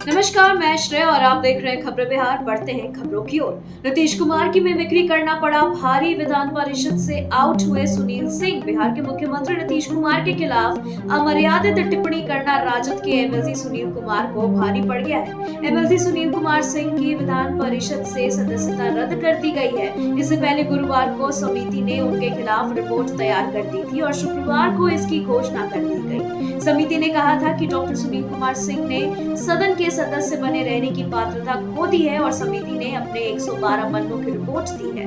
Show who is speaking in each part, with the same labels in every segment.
Speaker 1: नमस्कार, मैं श्रेया और आप देख रहे हैं खबरें बिहार। बढ़ते हैं खबरों की ओर। नीतीश कुमार की मिमिक्री करना पड़ा भारी। विधान परिषद से आउट हुए सुनील सिंह। बिहार के मुख्यमंत्री नीतीश कुमार के खिलाफ अमर्यादित टिप्पणी करना राजद के एमएलसी सुनील कुमार को भारी पड़ गया है। एमएलसी सुनील कुमार सिंह की विधान परिषद से सदस्यता रद्द कर दी गई है। इससे पहले गुरुवार को समिति ने उनके खिलाफ रिपोर्ट तैयार कर दी थी और शुक्रवार को इसकी घोषणा कर दी गई। समिति ने कहा था कि डॉक्टर सुनील कुमार सिंह ने सदन के सदस्य बने रहने की पात्रता खो दी है और समिति ने अपने 112 पन्नों की रिपोर्ट दी है।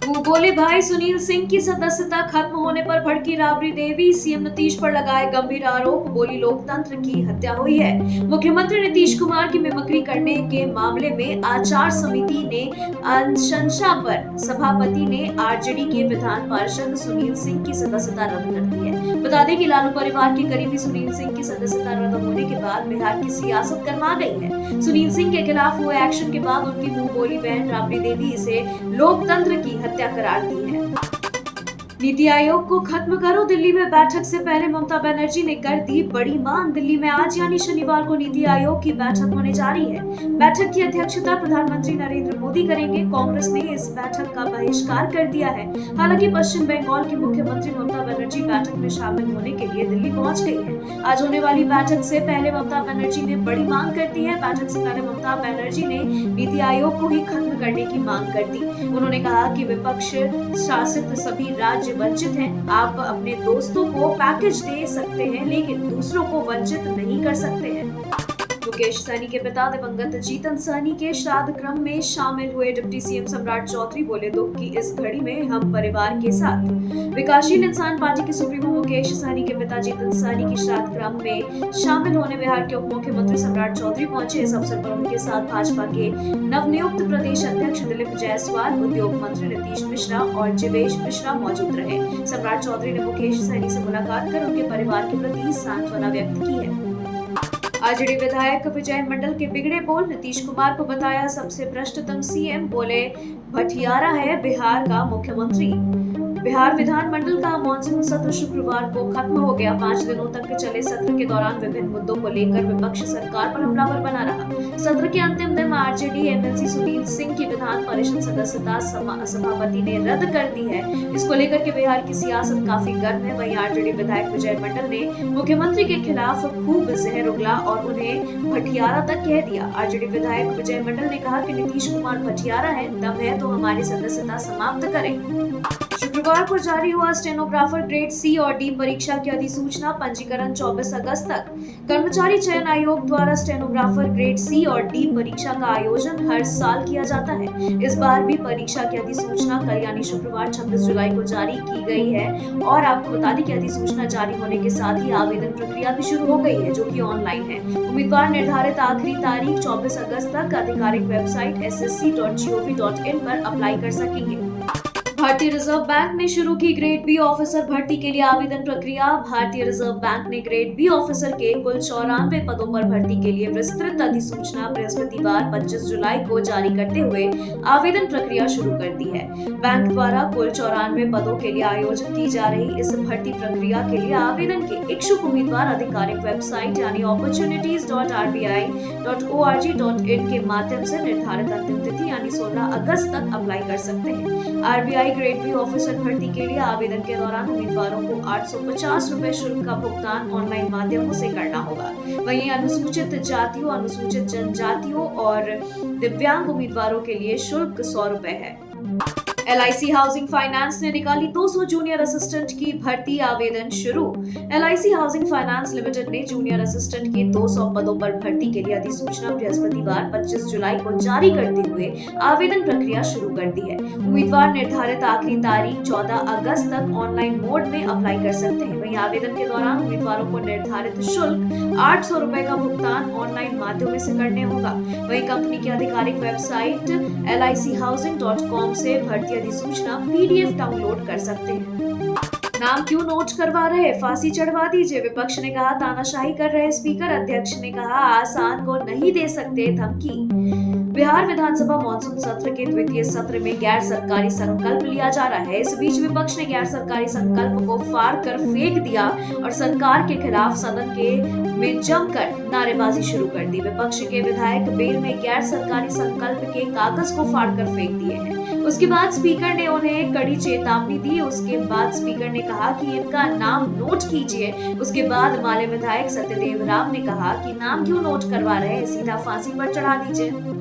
Speaker 1: वो बोले भाई सुनील सिंह की सदस्यता खत्म होने पर भड़की राबड़ी देवी। सीएम नीतीश पर लगाए गंभीर आरोप। बोली लोकतंत्र की हत्या हुई है। मुख्यमंत्री नीतीश कुमार की मिमिक्री करने के मामले में आचार समिति ने अनुशंसा पर सभापति ने आरजेडी के विधान पार्षद सुनील सिंह की सदस्यता रद्द कर दी है। बता दें कि लालू परिवार के करीबी सुनील सिंह की सदस्यता रद्द होने के बाद बिहार की सियासत गर्मा गई है। सुनील सिंह के खिलाफ हुए एक्शन के बाद उनकी मुंह बोली बहन राबड़ी देवी इसे लोकतंत्र की हत्या करार दी है। नीति आयोग को खत्म करो। दिल्ली में बैठक से पहले ममता बनर्जी ने कर दी बड़ी मांग। दिल्ली में आज यानी शनिवार को नीति आयोग की बैठक होने जा रही है। बैठक की अध्यक्षता प्रधानमंत्री नरेंद्र मोदी करेंगे। कांग्रेस ने इस बैठक का बहिष्कार कर दिया है। हालांकि पश्चिम बंगाल की मुख्यमंत्री ममता बनर्जी बैठक में शामिल होने के लिए दिल्ली पहुंच गई है। आज होने वाली बैठक से पहले ममता बनर्जी ने बड़ी मांग कर दी है। बैठक से पहले ममता बनर्जी ने नीति आयोग को ही खत्म करने की मांग कर दी। उन्होंने कहा कि विपक्ष शासित सभी राज्य वंचित हैं। आप अपने दोस्तों को पैकेज दे सकते हैं लेकिन दूसरों को वंचित नहीं कर सकते हैं। मुकेश सहनी के पिता दिवंगत जीतन सहनी के श्राद्ध क्रम में शामिल हुए डिप्टी सीएम सम्राट चौधरी बोले दुख की इस घड़ी में हम परिवार के साथ। विकासशील इंसान पार्टी के सुप्रीमो मुकेश सहनी के पिता जीतन सहनी की श्राद्ध क्रम में शामिल होने बिहार के उप मुख्यमंत्री सम्राट चौधरी पहुंचे। इस अवसर पर उनके साथ भाजपा के नवनियुक्त प्रदेश अध्यक्ष दिलीप जायसवाल, उद्योग मंत्री नीतीश मिश्रा और जीवेश मिश्रा मौजूद रहे। सम्राट चौधरी ने मुकेश सहनी से मुलाकात कर उनके परिवार के प्रति सांत्वना व्यक्त की है। आरजेडी विधायक विजय मंडल के बिगड़े बोल। नीतीश कुमार को बताया सबसे भ्रष्टतम सीएम। बोले भटियारा है बिहार का मुख्यमंत्री। बिहार विधानमंडल का मानसून सत्र शुक्रवार को खत्म हो गया। 5 दिनों तक चले सत्र के दौरान विभिन्न मुद्दों को लेकर विपक्ष सरकार पर हमलावर बना रहा। सत्र के अंतिम दिन आरजेडी एमएलसी सुनील सिंह की विधान परिषद सदस्यता सभापति ने रद्द कर दी है। इसको लेकर के बिहार की सियासत काफी गर्म है। वहीं आरजेडी विधायक विजय मंडल ने मुख्यमंत्री के खिलाफ खूब जहर उगला और उन्हें भटियारा तक कह दिया। आरजेडी विधायक विजय मंडल ने कहा कि नीतीश कुमार भटियारा है, दम है तो हमारी सदस्यता समाप्त करें। शुक्रवार को जारी हुआ स्टेनोग्राफर ग्रेड सी और डी परीक्षा की अधिसूचना। पंजीकरण 24 अगस्त तक। कर्मचारी चयन आयोग द्वारा स्टेनोग्राफर ग्रेड सी और डी परीक्षा का आयोजन हर साल किया जाता है। इस बार भी परीक्षा की अधिसूचना कल यानी शुक्रवार 26 जुलाई को जारी की गई है और आपको बता दें कि अधिसूचना जारी होने के साथ ही आवेदन प्रक्रिया भी शुरू हो गई है जो कि ऑनलाइन है। उम्मीदवार निर्धारित आखिरी तारीख 24 अगस्त तक आधिकारिक वेबसाइट ssc.gov.in पर अप्लाई कर सकेंगे। भारतीय रिजर्व बैंक ने शुरू की ग्रेड बी ऑफिसर भर्ती के लिए आवेदन प्रक्रिया। भारतीय रिजर्व बैंक ने ग्रेड बी ऑफिसर के कुल 94 पदों पर भर्ती के लिए विस्तृत अधिसूचना बृहस्पतिवार 25 जुलाई को जारी करते हुए आवेदन प्रक्रिया शुरू कर दी है। बैंक द्वारा कुल 94 पदों के लिए आयोजित की जा रही इस भर्ती प्रक्रिया के लिए आवेदन के इच्छुक उम्मीदवार आधिकारिक वेबसाइट यानी opportunities.rbi.org.in के माध्यम से निर्धारित अंतिम तिथि यानी 16 अगस्त तक अप्लाई कर सकते हैं। आरबीआई ग्रेड बी ऑफिसर भर्ती के लिए आवेदन के दौरान उम्मीदवारों को 850 रुपए शुल्क का भुगतान ऑनलाइन माध्यमों से करना होगा। वहीं अनुसूचित जातियों, अनुसूचित जनजातियों और दिव्यांग उम्मीदवारों के लिए शुल्क 100 रुपए है। LIC हाउसिंग फाइनेंस ने निकाली 200 जूनियर असिस्टेंट की भर्ती। आवेदन शुरू। LIC हाउसिंग फाइनेंस लिमिटेड ने जूनियर असिस्टेंट के 200 पदों पर भर्ती के लिए अधिसूचना बृहस्पतिवार 25 जुलाई को जारी करते हुए आवेदन प्रक्रिया शुरू कर दी है। उम्मीदवार निर्धारित आखिरी तारीख 14 अगस्त तक ऑनलाइन मोड में अप्लाई कर सकते हैं। वहीं आवेदन के दौरान उम्मीदवारों को निर्धारित शुल्क 800 रुपए का भुगतान ऑनलाइन माध्यमों से करने होगा। वहीं कंपनी की आधिकारिक वेबसाइट lichousing.com से भर्ती अधिसूचना PDF डाउनलोड कर सकते हैं। नाम क्यों नोट करवा रहे, फांसी चढ़वा दीजिए। विपक्ष ने कहा तानाशाही कर रहे स्पीकर। अध्यक्ष ने कहा आसान को नहीं दे सकते धमकी। बिहार विधानसभा मानसून सत्र के द्वितीय सत्र में गैर सरकारी संकल्प लिया जा रहा है। इस बीच विपक्ष ने गैर सरकारी संकल्प को फाड़ कर फेंक दिया और सरकार के खिलाफ सदन में जमकर नारेबाजी शुरू कर दी। विपक्ष के विधायक बेल में गैर सरकारी संकल्प के कागज को फाड़कर फेंक दिए हैं। उसके बाद स्पीकर ने उन्हें कड़ी चेतावनी दी। उसके बाद स्पीकर ने कहा कि इनका नाम नोट कीजिए। उसके बाद माले विधायक सत्यदेव राम ने कहा कि नाम क्यों नोट करवा रहे हैं, सीधा फांसी पर चढ़ा दीजिए।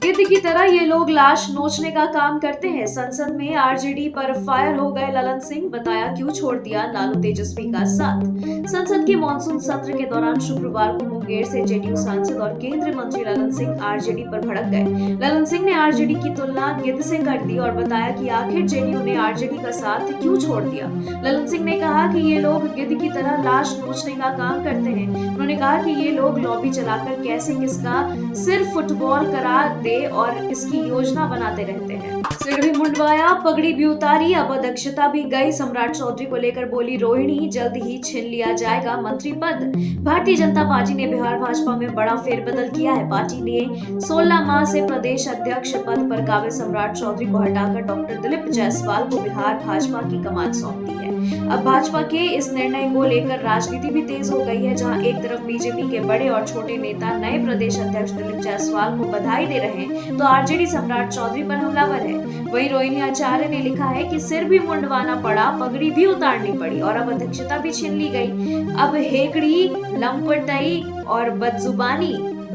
Speaker 1: गिद्ध की तरह ये लोग लाश नोचने का काम करते हैं। संसद में आरजेडी पर फायर हो गए ललन सिंह, बताया क्यों छोड़ दिया लालू तेजस्वी का साथ। संसद के मानसून सत्र के दौरान शुक्रवार को मुंगेर से जेडीयू सांसद और केंद्रीय मंत्री ललन सिंह आरजेडी पर भड़क गए। ललन सिंह ने आरजेडी की तुलना गिद्ध से कर दी और बताया कि आखिर जेडीयू ने आरजेडी का साथ क्यों छोड़ दिया। ललन सिंह ने कहा कि ये लोग गिद्ध की तरह लाश नोचने का काम करते हैं। उन्होंने कहा कि ये लोग लॉबी चलाकर कैसे किसका सिर फुटबॉल करा दे और इसकी योजना बनाते रहते हैं। सिर भी मुंडवाया, पगड़ी भी उतारी, अब अध्यक्षता भी गई। सम्राट चौधरी को लेकर बोली रोहिणी, जल्द ही छीन लिया जाएगा मंत्री पद। भारतीय जनता पार्टी ने बिहार भाजपा में बड़ा फेरबदल किया है। पार्टी ने 16 माह से प्रदेश अध्यक्ष पद पर काबिज सम्राट चौधरी को हटाकर डॉक्टर दिलीप जायसवाल को बिहार भाजपा की कमान सौंप दी है। अब भाजपा के इस निर्णय को लेकर राजनीति भी तेज हो गई है, जहां एक तरफ बीजेपी के बड़े और छोटे नेता नए प्रदेश अध्यक्ष दिलीप जायसवाल को बधाई दे रहे हैं, तो आरजेडी सम्राट चौधरी पर हमलावर है। वहीं रोहिणी आचार्य ने लिखा है कि सिर भी मुंडवाना पड़ा, पगड़ी भी उतारनी पड़ी और अब अध्यक्षता भी छीन ली गई। अब हेकड़ी, लंपटई और बदजुबानी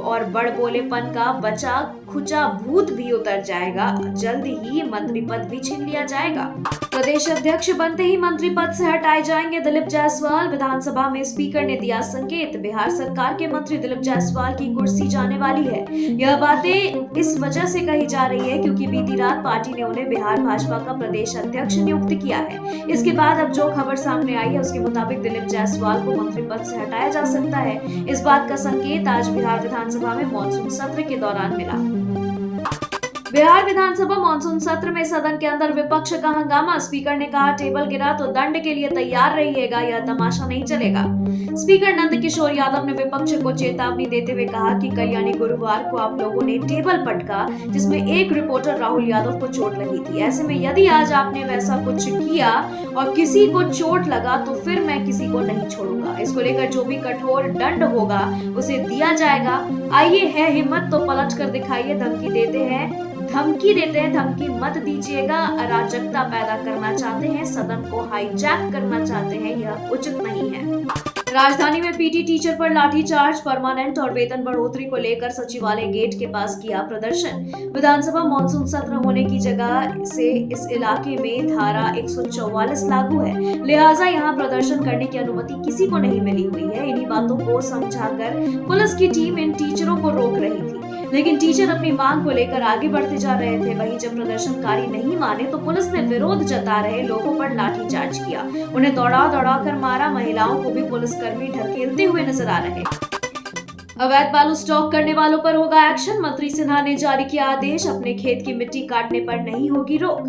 Speaker 1: और बड़बोलेपन का बचा खुचा भूत भी उतर जाएगा। जल्द ही मंत्री पद भी छीन लिया जाएगा। प्रदेश अध्यक्ष बनते ही मंत्री पद से हटाए जाएंगे दिलीप जायसवाल। विधानसभा में स्पीकर ने दिया संकेत, बिहार सरकार के मंत्री दिलीप जायसवाल की कुर्सी जाने वाली है। यह बातें इस वजह से कही जा रही है क्योंकि बीती रात पार्टी ने उन्हें बिहार भाजपा का प्रदेश अध्यक्ष नियुक्त किया है। इसके बाद अब जो खबर सामने आई है उसके मुताबिक दिलीप जायसवाल को मंत्री पद से हटाया जा सकता है। इस बात का संकेत आज बिहार विधानसभा में मानसून सत्र के दौरान मिला। बिहार विधानसभा मानसून सत्र में सदन के अंदर विपक्ष का हंगामा। स्पीकर ने कहा टेबल गिरा तो दंड के लिए तैयार रहिएगा, यह तमाशा नहीं चलेगा। स्पीकर नंद किशोर यादव ने विपक्ष को चेतावनी देते हुए कहा कि कल यानी गुरुवार को आप लोगों ने टेबल पटका जिसमें एक रिपोर्टर राहुल यादव को चोट लगी थी। ऐसे में यदि आज आपने वैसा कुछ किया और किसी को चोट लगा तो फिर मैं किसी को नहीं छोड़ूंगा। इसको लेकर जो भी कठोर दंड होगा उसे दिया जाएगा। आइए है हिम्मत तो पलट कर दिखाइए। धमकी देते हैं धमकी मत दीजिएगा। अराजकता पैदा करना चाहते हैं, सदन को हाईजैक करना चाहते हैं, यह उचित नहीं है। राजधानी में पीटी टीचर पर लाठीचार्ज, परमानेंट और वेतन बढ़ोतरी को लेकर सचिवालय गेट के पास किया प्रदर्शन। विधानसभा मानसून सत्र होने की जगह से इस इलाके में धारा 144 लागू है, लिहाजा यहां प्रदर्शन करने की अनुमति किसी को नहीं मिली हुई है। इन्हीं बातों को समझाकर पुलिस की टीम इन टीचरों को रोक रही थी, लेकिन टीचर अपनी मांग को लेकर आगे बढ़ते जा रहे थे। वहीं जब प्रदर्शनकारी नहीं माने तो पुलिस ने विरोध जता रहे लोगों पर लाठीचार्ज किया, उन्हें दौड़ा कर मारा। महिलाओं को भी पुलिसकर्मी ढकेलते हुए नजर आ रहे। अवैध बालू स्टॉक करने वालों पर होगा एक्शन। मंत्री सिन्हा ने जारी किया आदेश, अपने खेत की मिट्टी काटने पर नहीं होगी रोक।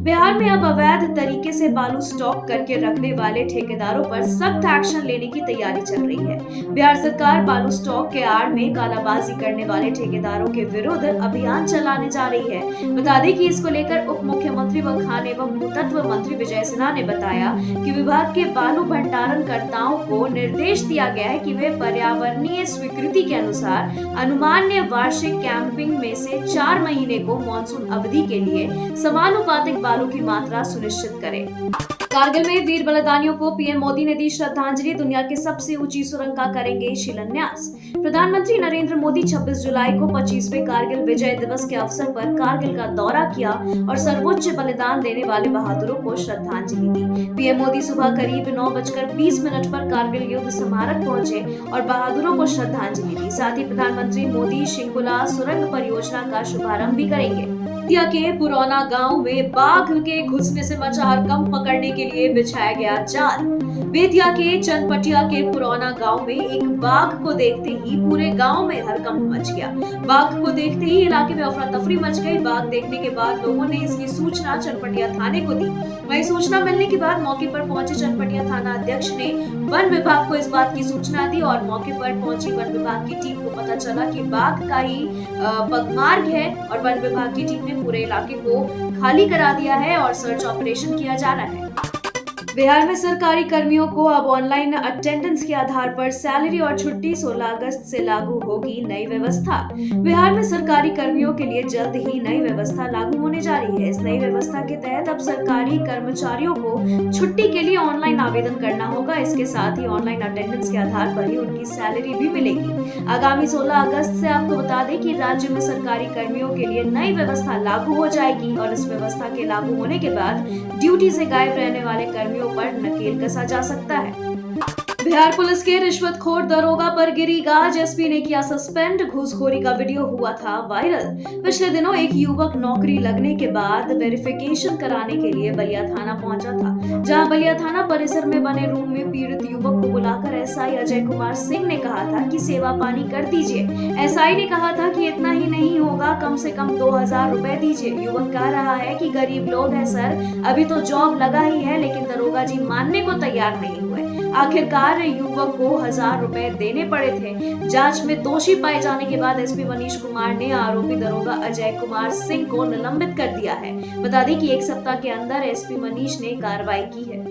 Speaker 1: बिहार में अब अवैध तरीके से बालू स्टॉक करके रखने वाले ठेकेदारों पर सख्त एक्शन लेने की तैयारी चल रही है। बिहार सरकार बालू स्टॉक के आड़ में कालाबाजी करने वाले ठेकेदारों के विरुद्ध अभियान चलाने जा रही है। बता दें कि इसको लेकर उप मुख्यमंत्री व खान एवं भूतत्व मंत्री विजय सिन्हा ने बताया कि विभाग के बालू भंडारणकर्ताओं को निर्देश दिया गया है कि वे पर्यावरणीय स्वीकृति के अनुसार अनुमान्य वार्षिक कैंपिंग में से 4 महीने को मानसून अवधि के लिए समानुपातिक बालू की मात्रा सुनिश्चित करें। कारगिल में वीर बलिदानियों को पीएम मोदी ने दी श्रद्धांजलि। दुनिया की सबसे ऊंची सुरंग का करेंगे शिलान्यास। प्रधानमंत्री नरेंद्र मोदी 26 जुलाई को 25वें कारगिल विजय दिवस के अवसर पर कारगिल का दौरा किया और सर्वोच्च बलिदान देने वाले बहादुरों को श्रद्धांजलि दी। पीएम मोदी सुबह करीब 9:20 पर कारगिल युद्ध स्मारक पहुंचे और बहादुरों को श्रद्धांजलि दी। साथ ही प्रधानमंत्री मोदी शिंकुला सुरंग परियोजना का शुभारंभ भी करेंगे। बेतिया के पुराना गांव में बाघ के घुसने से मचा हड़कंप पकड़ने के लिए बिछाया गया जाल। बेतिया के चनपटिया के पुराना गांव में एक बाघ को देखते ही पूरे गांव में हड़कंप मच गया। बाघ को देखते ही इलाके में अफरा तफरी मच गई। बाघ देखने के बाद लोगों ने इसकी सूचना चनपटिया थाने को दी। वहीं सूचना मिलने के बाद मौके पर पहुंचे चनपटिया थाना अध्यक्ष ने वन विभाग को इस बात की सूचना दी और मौके पर पहुंची वन विभाग की टीम को पता चला कि बाघ का ही पगमार्ग है और वन विभाग की टीम ने पूरे इलाके को खाली करा दिया है और सर्च ऑपरेशन किया जा रहा है। बिहार में सरकारी कर्मियों को अब ऑनलाइन अटेंडेंस के आधार पर सैलरी और छुट्टी 16 अगस्त से लागू होगी नई व्यवस्था। बिहार में सरकारी कर्मियों के लिए जल्द ही नई व्यवस्था लागू होने जा रही है। इस नई व्यवस्था के तहत अब सरकारी कर्मचारियों को छुट्टी के लिए ऑनलाइन आवेदन करना होगा। इसके साथ ही ऑनलाइन अटेंडेंस के आधार पर ही उनकी सैलरी भी मिलेगी। आगामी 16 अगस्त से आपको बता दें कि राज्य में सरकारी कर्मियों के लिए नई व्यवस्था लागू हो जाएगी और इस व्यवस्था के लागू होने के बाद ड्यूटी से गायब रहने वाले कर्मियों पर नकेल कसा जा सकता है। बिहार पुलिस के रिश्वतखोर दरोगा पर गिरी गाज, एसपी ने किया सस्पेंड। घूसखोरी का वीडियो हुआ था वायरल। पिछले दिनों एक युवक नौकरी लगने के बाद वेरिफिकेशन कराने के लिए बलिया थाना पहुंचा था, जहां बलिया थाना परिसर में बने रूम में पीड़ित युवक को बुलाकर एसआई अजय कुमार सिंह ने कहा था कि सेवा पानी कर दीजिए। एसआई ने कहा था कि इतना ही नहीं होगा, कम से कम 2000 रुपए दीजिए। युवक कह रहा है कि गरीब लोग हैं सर, अभी तो जॉब लगा ही है, लेकिन दरोगा जी मानने को तैयार नहीं हुए। आखिरकार युवक को 1000 रुपए देने पड़े थे। जांच में दोषी पाए जाने के बाद एसपी मनीष कुमार ने आरोपी दरोगा अजय कुमार सिंह को निलंबित कर दिया है। बता दें कि एक सप्ताह के अंदर एसपी मनीष ने कार्रवाई की है।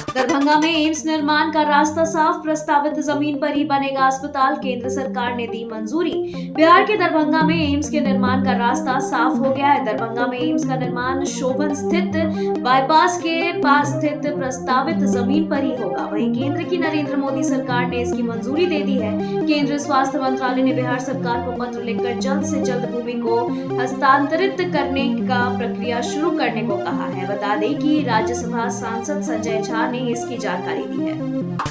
Speaker 1: दरभंगा में एम्स निर्माण का रास्ता साफ, प्रस्तावित जमीन पर ही बनेगा अस्पताल, केंद्र सरकार ने दी मंजूरी। बिहार के दरभंगा में एम्स के निर्माण का रास्ता साफ हो गया है। दरभंगा में एम्स का निर्माण शोभन स्थित बाईपास के पास स्थित प्रस्तावित जमीन पर ही होगा। वहीं केंद्र की नरेंद्र मोदी सरकार ने इसकी मंजूरी दे दी है। केंद्रीय स्वास्थ्य मंत्रालय ने बिहार सरकार को पत्र लिखकर जल्द से जल्द भूमि को हस्तांतरित करने का प्रक्रिया शुरू करने को कहा है। बता दें कि राज्यसभा सांसद संजय झा ने इसकी जानकारी दी है।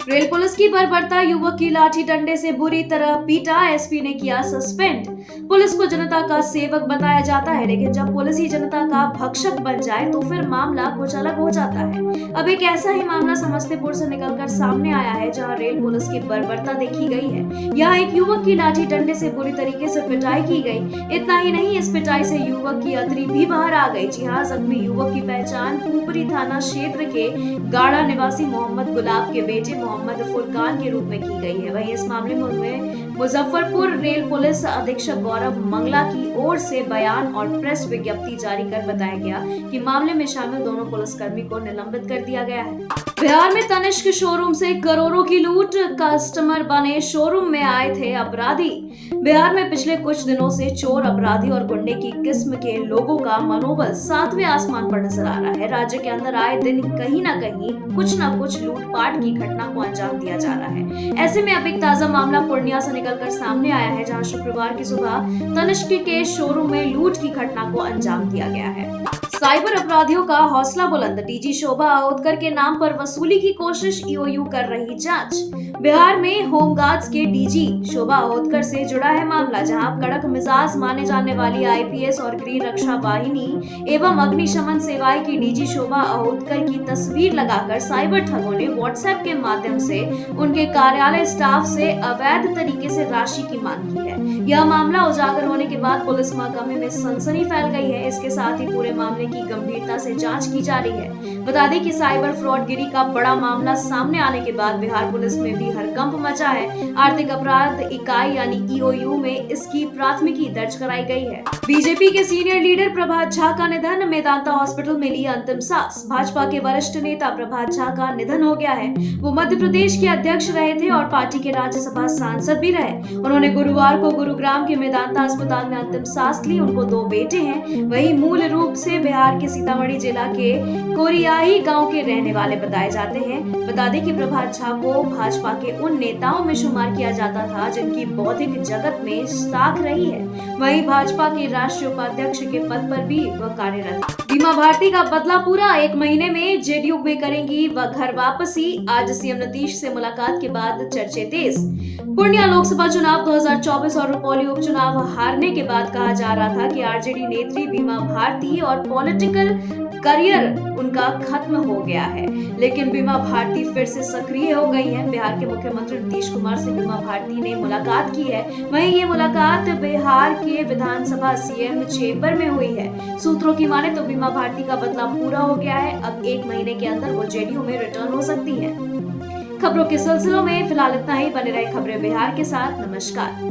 Speaker 1: रेल पुलिस की बर्बरता, युवक की लाठी डंडे से बुरी तरह पीटा, एसपी ने किया सस्पेंड। पुलिस को जनता का सेवक बताया जाता है, लेकिन जब पुलिस ही जनता का भक्षक बन जाए तो फिर मामला कुछ अलग हो जाता है। अब एक ऐसा ही मामला समस्तीपुर से निकलकर सामने आया है, जहां रेल पुलिस की बर्बरता देखी गई है। यहाँ एक युवक की लाठी डंडे से बुरी तरीके से पिटाई की गई। इतना ही नहीं, इस पिटाई से युवक की अतरी भी बाहर आ गई। जी हाँ, जख्मी युवक की पहचान पुपरी थाना क्षेत्र के गाड़ा निवासी मोहम्मद गुलाब के बेटे मोहम्मद फुरकान के रूप में की गई है। वहीं इस मामले में मुजफ्फरपुर रेल पुलिस अधीक्षक गौरव मंगला की ओर से बयान और प्रेस विज्ञप्ति जारी कर बताया गया कि मामले में शामिल दोनों पुलिसकर्मी को निलंबित कर दिया गया है। बिहार में तनिष्क शोरूम से करोड़ों की लूट, कस्टमर बने शोरूम में आए थे अपराधी। बिहार में पिछले कुछ दिनों से चोर, अपराधी और गुंडे की किस्म के लोगों का मनोबल 7वें आसमान पर नजर आ रहा है। राज्य के अंदर आए दिन कहीं न कहीं कुछ न कुछ लूटपाट की घटना को अंजाम दिया जा रहा है। ऐसे में अब एक ताजा मामला पूर्णिया से निकलकर सामने आया है, जहां शुक्रवार की सुबह तनिष्क के शोरूम में लूट की घटना को अंजाम दिया गया है। साइबर अपराधियों का हौसला बुलंद, डीजी शोभा अहोदकर के नाम पर वसूली की कोशिश, ईओयू कर रही जांच। बिहार में होमगार्ड्स के डीजी शोभा अहोदकर से जुड़ा है मामला, जहां कड़क मिजाज माने जाने वाली आईपीएस और गृह रक्षा वाहिनी एवं अग्निशमन सेवाएं की डीजी शोभा अहोदकर की तस्वीर लगाकर साइबर ठगों ने व्हाट्सएप के माध्यम से उनके कार्यालय स्टाफ से अवैध तरीके से राशि की मांग की है। यह मामला उजागर होने के बाद पुलिस महकमे में सनसनी फैल गई है। इसके साथ ही पूरे मामले की गंभीरता से जांच की जा रही है। बता दें कि साइबर फ्रॉडगिरी का बड़ा मामला सामने आने के बाद बिहार पुलिस में भी हड़कंप मचा है। आर्थिक अपराध इकाई यानी ईओयू में इसकी प्राथमिकी दर्ज कराई गई है। बीजेपी के सीनियर लीडर प्रभात झा का निधन, मेदांता हॉस्पिटल में ली अंतिम सांस। भाजपा के वरिष्ठ नेता प्रभात झा का निधन हो गया है। वो मध्य प्रदेश के अध्यक्ष रहे थे और पार्टी के राज्यसभा सांसद भी रहे। उन्होंने गुरुवार को गुरुग्राम के मेदांता अस्पताल में अंतिम सांस ली। उनको 2 बेटे हैं। वही मूल रूप से बिहार के सीतामढ़ी जिला के कोरियाही गांव के रहने वाले बताए जाते हैं। बता दें कि प्रभात झा को भाजपा के उन नेताओं में शुमार किया जाता था जिनकी बौद्धिक जगत में साख रही है। वहीं भाजपा के राष्ट्रीय उपाध्यक्ष के पद पर भी वह कार्यरत। बीमा भारती का बदला पूरा, 1 महीने में जेडीयू में करेंगी वह घर वापसी। आज सीएम नीतीश से मुलाकात के बाद चर्चे तेज। पूर्णिया लोकसभा चुनाव 2024 और रुपौली उपचुनाव हारने के बाद कहा जा रहा था कि आरजेडी नेत्री बीमा भारती और पॉलिटिकल करियर उनका खत्म हो गया है। लेकिन बीमा भारती फिर से सक्रिय हो गई है। बिहार के मुख्यमंत्री नीतीश कुमार से बीमा भारती ने मुलाकात की है। वहीं ये मुलाकात बिहार के विधानसभा सीएम चेंबर में हुई है। सूत्रों की माने तो बीमा भारती का बदला पूरा हो गया है। अब 1 महीने के अंदर वो जेडीयू में रिटर्न हो सकती है। खबरों के सिलसिलों में फिलहाल इतना ही। बने रहे खबरें बिहार के साथ। नमस्कार।